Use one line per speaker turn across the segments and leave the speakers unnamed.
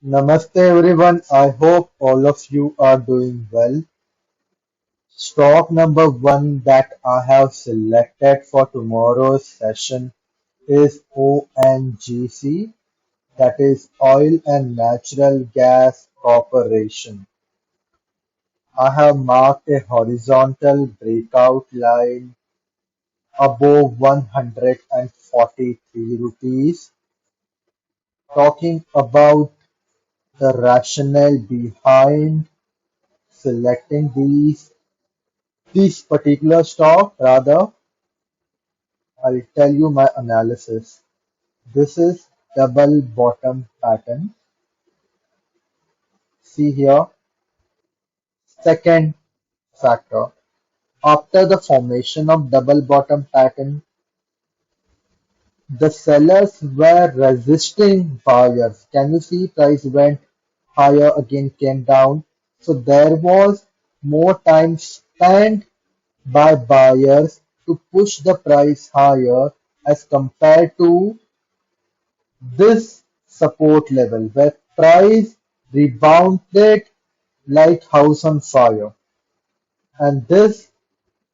Namaste everyone. I hope all of you are doing well. Stock number one that I have selected for tomorrow's session is ONGC, that is Oil and Natural Gas Corporation. I have marked a horizontal breakout line above 143 rupees. Talking about the rationale behind selecting this particular stock, rather, I'll tell you my analysis. This is double bottom pattern. See here. Second factor. After the formation of double bottom pattern, the sellers were resisting buyers. Can you see price went higher, again came down. So there was more time spent by buyers to push the price higher as compared to this support level where price rebounded like house on fire, and this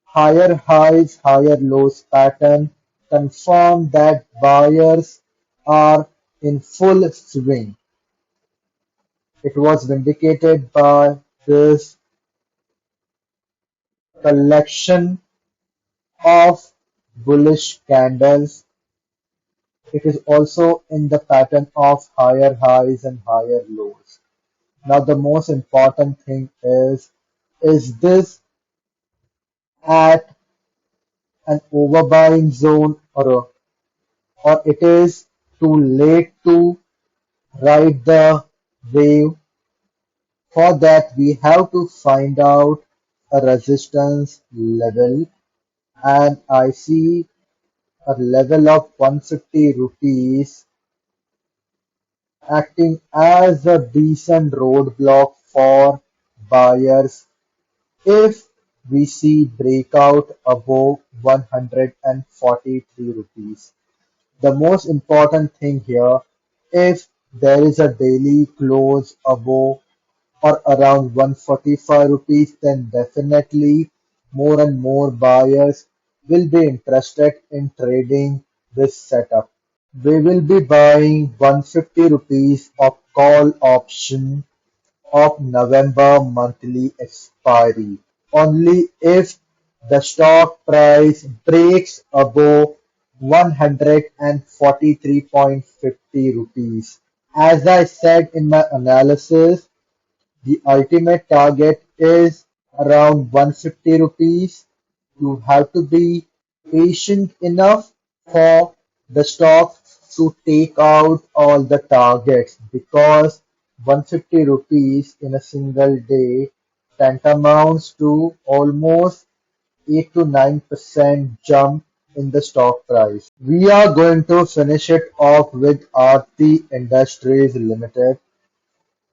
higher highs, higher lows pattern confirm that buyers are in full swing. It was vindicated by this collection of bullish candles. It is also in the pattern of higher highs and higher lows. Now the most important thing is this at an overbuying zone, or it is too late to ride the wave? For that we have to find out a resistance level, and I see a level of 150 rupees acting as a decent roadblock for buyers if we see breakout above 143 rupees. The most important thing here, if there is a daily close above or around 145 rupees, then definitely more and more buyers will be interested in trading this setup. We will be buying 150 rupees of call option of November monthly expiry only if the stock price breaks above 143.50 rupees. As I said in my analysis, the ultimate target is around 150 rupees. You have to be patient enough for the stock to take out all the targets, because 150 rupees in a single day tantamounts to almost 8 to 9% jump in the stock price. We are going to finish it off with Aarti Industries Limited.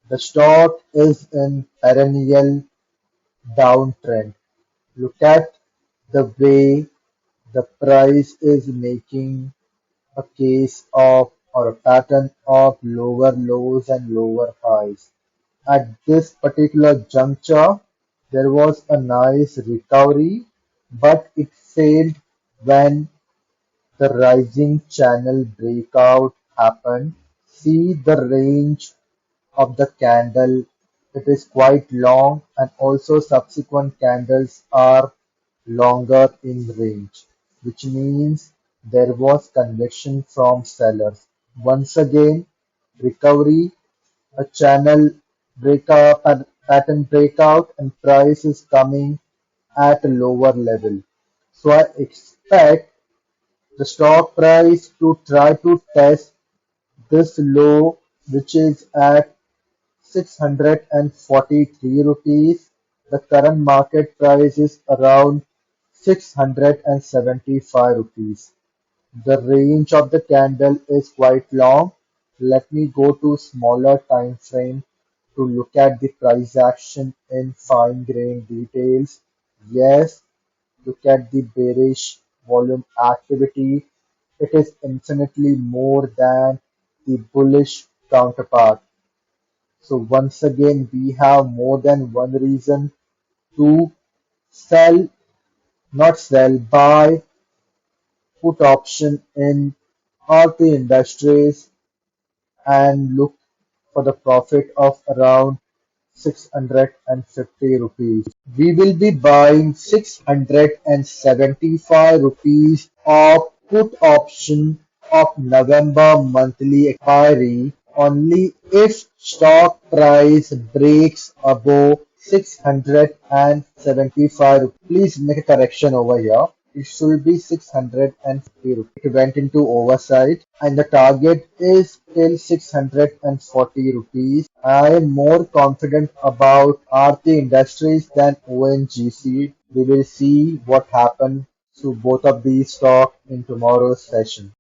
The stock is in perennial downtrend. Look at the way the price is making a case of, or a pattern of, lower lows and lower highs. At this particular juncture, there was a nice recovery, but it failed when the rising channel breakout happened. See the range of the candle, it is quite long, and also subsequent candles are longer in range, which means there was conviction from sellers. Once again, recovery, a channel breakout, pattern breakout, and price is coming at a lower level. So I expect the stock price to try to test this low, which is at 643 rupees. The current market price is around 675 rupees. The range of the candle is quite long. Let me go to smaller time frame to look at the price action in fine grain details. Yes, look at the bearish volume activity. It is infinitely more than the bullish counterpart. So once again, we have more than one reason to sell, not sell, buy put option in RT Industries and look for the profit of around 650 rupees. We will be buying 675 rupees of put option of November monthly expiry only if stock price breaks above 675 rupees. Please make a correction over here. It should be 650 rupees. It went into oversight and the target is till 640 rupees. I am more confident about Aarti Industries than ONGC. We will see what happens to both of these stocks in tomorrow's session.